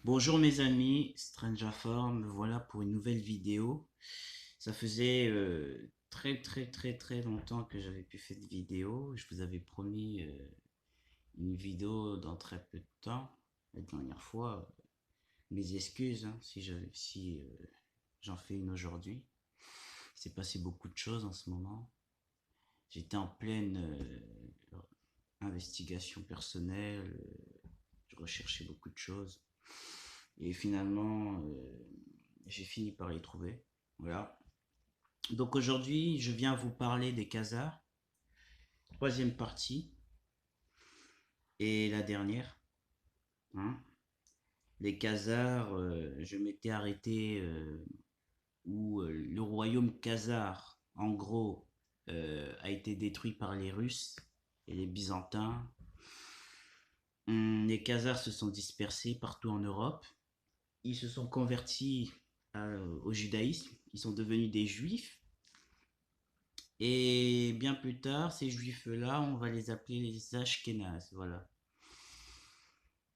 Bonjour mes amis, Strangerform, me voilà pour une nouvelle vidéo. Ça faisait très longtemps que j'avais pu faire de vidéo. Je vous avais promis une vidéo dans très peu de temps. La dernière fois, mes excuses hein, si j'en fais une aujourd'hui. Il s'est passé beaucoup de choses en ce moment. J'étais en pleine investigation personnelle, je recherchais beaucoup de choses. Et finalement, j'ai fini par les trouver. Voilà. Donc aujourd'hui, je viens vous parler des Khazars, troisième partie et la dernière. Hein. Les Khazars, je m'étais arrêté où le royaume khazar, en gros, a été détruit par les Russes et les Byzantins. Les Khazars se sont dispersés partout en Europe. Ils se sont convertis au judaïsme. Ils sont devenus des juifs. Et bien plus tard, ces juifs-là, on va les appeler les Ashkénazes, voilà.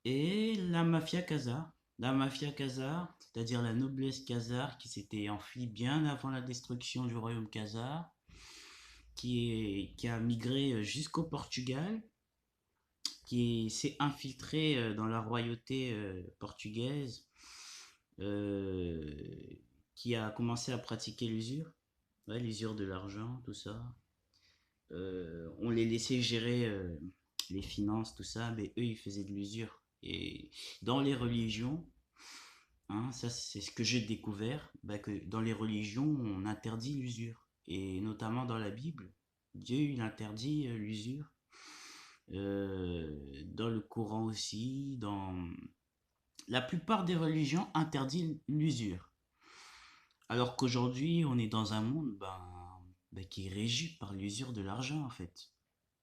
Et la mafia khazare, c'est-à-dire la noblesse khazare qui s'était enfuie bien avant la destruction du royaume khazar, qui a migré jusqu'au Portugal, qui s'est infiltré dans la royauté portugaise, euh, qui a commencé à pratiquer l'usure, ouais, l'usure de l'argent, tout ça. On les laissait gérer les finances, tout ça, mais eux, ils faisaient de l'usure. Et dans les religions, hein, ça c'est ce que j'ai découvert, bah, que dans les religions, on interdit l'usure. Et notamment dans la Bible, Dieu, il interdit l'usure. Dans le Coran aussi, dans la plupart des religions interdit l'usure. Alors qu'aujourd'hui, on est dans un monde qui est régi par l'usure de l'argent, en fait.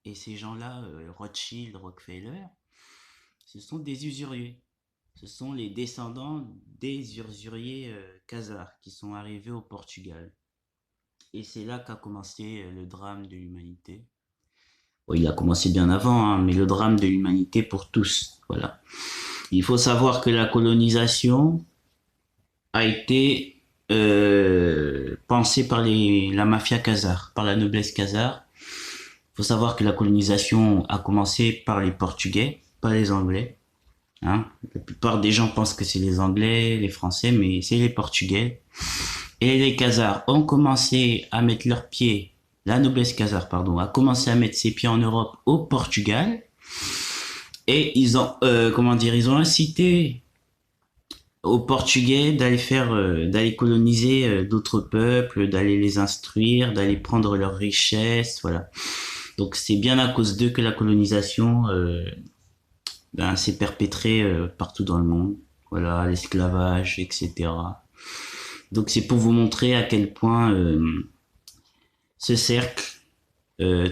Et ces gens-là, Rothschild, Rockefeller, ce sont des usuriers. Ce sont les descendants des usuriers khazars qui sont arrivés au Portugal. Et c'est là qu'a commencé le drame de l'humanité. Bon, il a commencé bien avant, hein, mais le drame de l'humanité pour tous. Voilà. Il faut savoir que la colonisation a été pensée par la mafia khazare, par la noblesse khazare. Il faut savoir que la colonisation a commencé par les Portugais, pas les Anglais. Hein. La plupart des gens pensent que c'est les Anglais, les Français, mais c'est les Portugais. Et les Khazars ont commencé à mettre leurs pieds, la noblesse khazare, pardon, a commencé à mettre ses pieds en Europe au Portugal. Et ils ont, ils ont incité aux Portugais d'aller coloniser d'autres peuples, d'aller les instruire, d'aller prendre leurs richesses, voilà. Donc c'est bien à cause d'eux que la colonisation s'est perpétrée partout dans le monde. Voilà, l'esclavage, etc. Donc c'est pour vous montrer à quel point ce cercle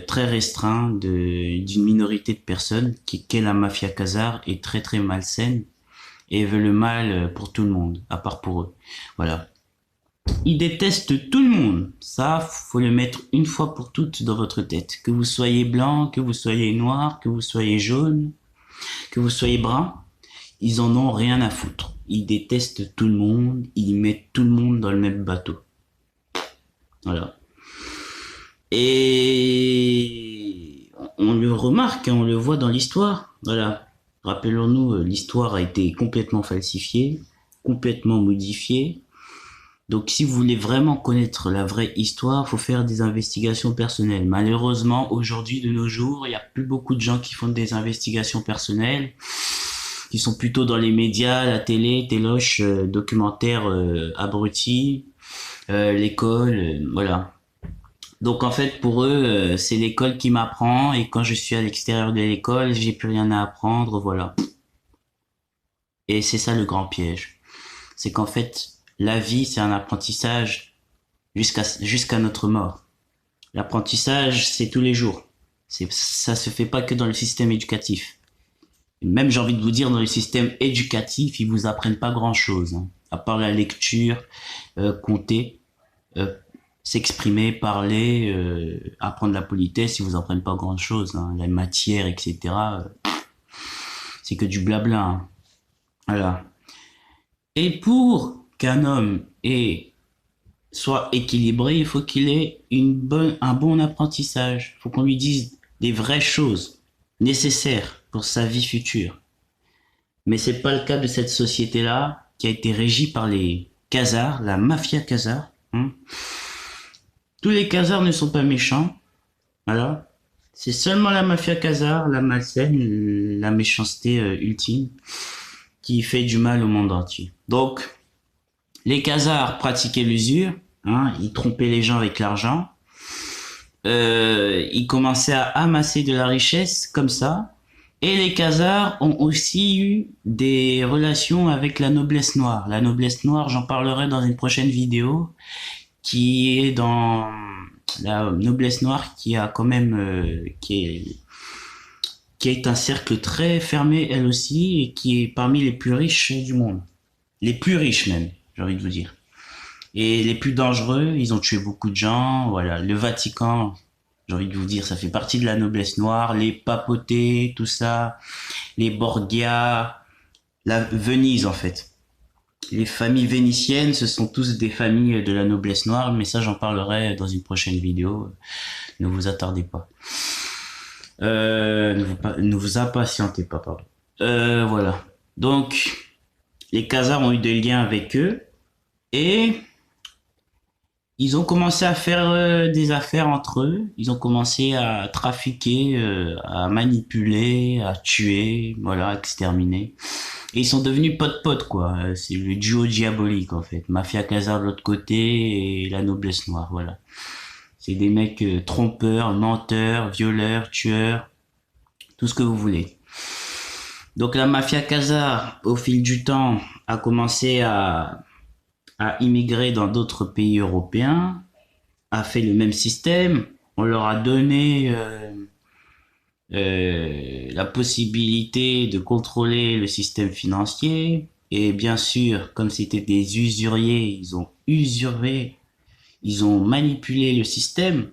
très restreint d'une minorité de personnes qu'est la mafia khazare est très malsaine et veut le mal pour tout le monde, à part pour eux. Voilà. Ils détestent tout le monde. Ça, faut le mettre une fois pour toutes dans votre tête. Que vous soyez blanc, que vous soyez noir, que vous soyez jaune, que vous soyez brun, ils en ont rien à foutre. Ils détestent tout le monde, ils mettent tout le monde dans le même bateau. Voilà. Et on le remarque, on le voit dans l'histoire. Voilà. Rappelons-nous, l'histoire a été complètement falsifiée, complètement modifiée. Donc, si vous voulez vraiment connaître la vraie histoire, faut faire des investigations personnelles. Malheureusement, aujourd'hui, de nos jours, il n'y a plus beaucoup de gens qui font des investigations personnelles, qui sont plutôt dans les médias, la télé, téloche, documentaires abrutis, l'école, voilà. Donc en fait pour eux c'est l'école qui m'apprend et quand je suis à l'extérieur de l'école j'ai plus rien à apprendre, voilà. Et c'est ça le grand piège, c'est qu'en fait la vie c'est un apprentissage jusqu'à notre mort. L'apprentissage c'est tous les jours, ça se fait pas que dans le système éducatif. Même j'ai envie de vous dire dans le système éducatif ils vous apprennent pas grand chose hein, à part la lecture, compter. Euh, S'exprimer, parler, apprendre la politesse, ils vous apprennent pas grand chose, hein. La matière, etc. C'est que du blabla, hein. Voilà. Et pour qu'un homme soit équilibré, il faut qu'il ait un bon apprentissage. Il faut qu'on lui dise des vraies choses nécessaires pour sa vie future. Mais c'est pas le cas de cette société-là qui a été régie par les Khazars, la mafia Khazar. Hein. Tous les Khazars ne sont pas méchants, voilà. C'est seulement la mafia Khazar, la malsaine, la méchanceté ultime, qui fait du mal au monde entier. Donc, les Khazars pratiquaient l'usure, hein, ils trompaient les gens avec l'argent, ils commençaient à amasser de la richesse comme ça. Et les Khazars ont aussi eu des relations avec la noblesse noire. La noblesse noire, j'en parlerai dans une prochaine vidéo, qui est dans la noblesse noire qui a quand même, qui est un cercle très fermé elle aussi et qui est parmi les plus riches du monde. Les plus riches même, j'ai envie de vous dire. Et les plus dangereux, ils ont tué beaucoup de gens, voilà. Le Vatican, j'ai envie de vous dire, ça fait partie de la noblesse noire, les papautés, tout ça, les Borgia, la Venise en fait. Les familles vénitiennes, ce sont tous des familles de la noblesse noire, mais ça j'en parlerai dans une prochaine vidéo. Ne vous attardez pas. Ne vous impatientez pas, pardon. Voilà. Donc, les Khazars ont eu des liens avec eux et ils ont commencé à faire des affaires entre eux. Ils ont commencé à trafiquer, à manipuler, à tuer, voilà, à exterminer. Et ils sont devenus potes-potes, quoi. C'est le duo diabolique, en fait. Mafia Khazar de l'autre côté et la noblesse noire, voilà. C'est des mecs trompeurs, menteurs, violeurs, tueurs, tout ce que vous voulez. Donc la mafia Khazar, au fil du temps, a commencé à immigrer dans d'autres pays européens, a fait le même système. On leur a donné la possibilité de contrôler le système financier. Et bien sûr, comme c'était des usuriers, ils ont usuré, ils ont manipulé le système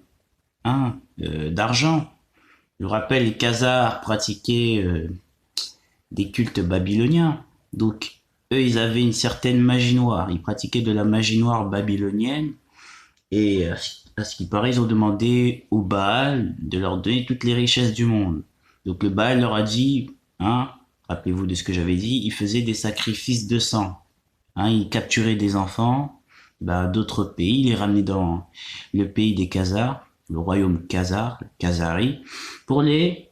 hein, d'argent. Je vous rappelle, les Khazars pratiquaient des cultes babyloniens. Donc, eux, ils avaient une certaine magie noire. Ils pratiquaient de la magie noire babylonienne. Et à ce qui paraît, ils ont demandé au Baal de leur donner toutes les richesses du monde. Donc, le Baal leur a dit, hein, rappelez-vous de ce que j'avais dit, il faisait des sacrifices de sang. Hein, il capturait des enfants d'autres pays, il les ramenait dans le pays des Khazars, le royaume Khazar, le Khazari, pour les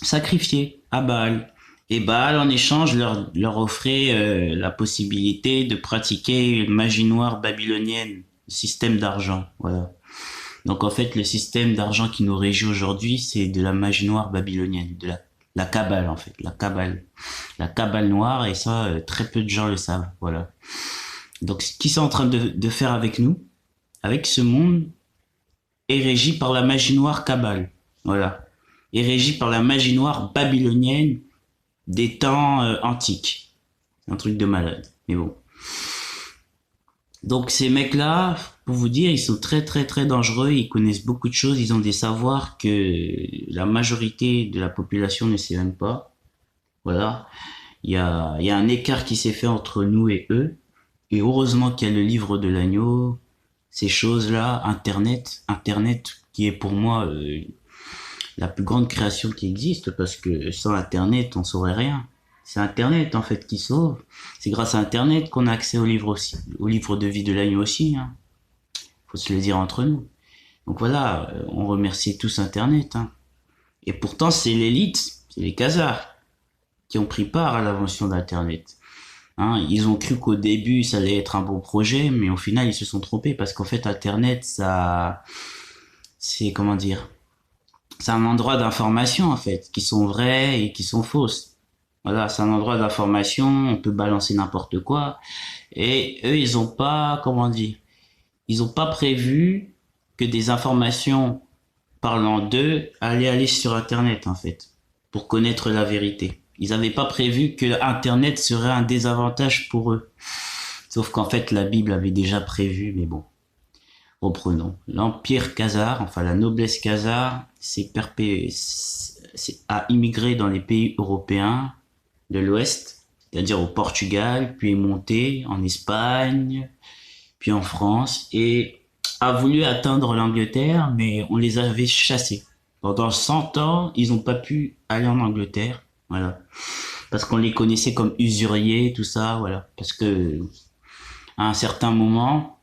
sacrifier à Baal. Et Baal, en échange, leur offrait la possibilité de pratiquer une magie noire babylonienne, le système d'argent. Voilà. Donc en fait, le système d'argent qui nous régit aujourd'hui, c'est de la magie noire babylonienne, de la Kabbale en fait, la Kabbale noire, et ça, très peu de gens le savent. Voilà. Donc ce qu'ils sont en train de faire avec nous, avec ce monde, est régi par la magie noire Kabbale. Voilà. Est régi par la magie noire babylonienne des temps antiques. Un truc de malade. Mais bon. Donc ces mecs-là, pour vous dire, ils sont très très très dangereux, ils connaissent beaucoup de choses, ils ont des savoirs que la majorité de la population ne sait même pas. Voilà. Il y a un écart qui s'est fait entre nous et eux. Et heureusement qu'il y a le livre de l'agneau, ces choses-là, Internet qui est pour moi la plus grande création qui existe, parce que sans Internet, on saurait rien. C'est Internet, en fait, qui sauve. C'est grâce à Internet qu'on a accès au livre aussi, au livre de vie de l'agneau aussi, hein. Faut se le dire entre nous. Donc voilà, on remercie tous Internet, hein. Et pourtant, c'est l'élite, c'est les Khazars, qui ont pris part à l'invention d'Internet. Hein, ils ont cru qu'au début, ça allait être un bon projet, mais au final, ils se sont trompés, parce qu'en fait, Internet, ça, c'est, comment dire, c'est un endroit d'information en fait, qui sont vraies et qui sont fausses. Voilà, c'est un endroit d'information, on peut balancer n'importe quoi. Et eux, ils ont pas, comment dire, ils ont pas prévu que des informations parlant d'eux allaient aller sur Internet en fait, pour connaître la vérité. Ils avaient pas prévu que Internet serait un désavantage pour eux. Sauf qu'en fait, la Bible avait déjà prévu, mais bon. Reprenons. L'Empire khazar, enfin la noblesse khazare, a immigré dans les pays européens de l'Ouest c'est-à-dire au Portugal, puis est monté en Espagne, puis en France, et a voulu atteindre l'Angleterre, mais on les avait chassés. Pendant 100 ans, ils n'ont pas pu aller en Angleterre, voilà. Parce qu'on les connaissait comme usuriers, tout ça, voilà. Parce que à un certain moment,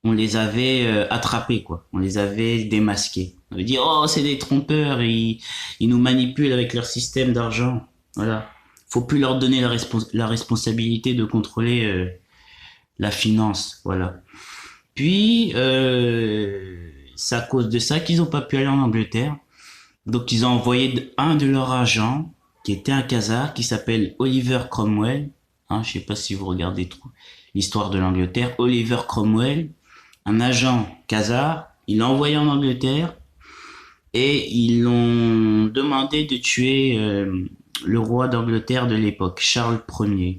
on les avait attrapés, quoi. On les avait démasqués. On avait dit, oh, c'est des trompeurs, ils nous manipulent avec leur système d'argent. Voilà. Faut plus leur donner la responsabilité de contrôler la finance. Voilà. Puis, c'est à cause de ça qu'ils n'ont pas pu aller en Angleterre. Donc, ils ont envoyé un de leurs agents, qui était un Khazar, qui s'appelle Oliver Cromwell. Hein, je sais pas si vous regardez trop l'histoire de l'Angleterre. Oliver Cromwell, un agent Khazar, il l'a envoyé en Angleterre et ils l'ont demandé de tuer le roi d'Angleterre de l'époque, Charles Ier.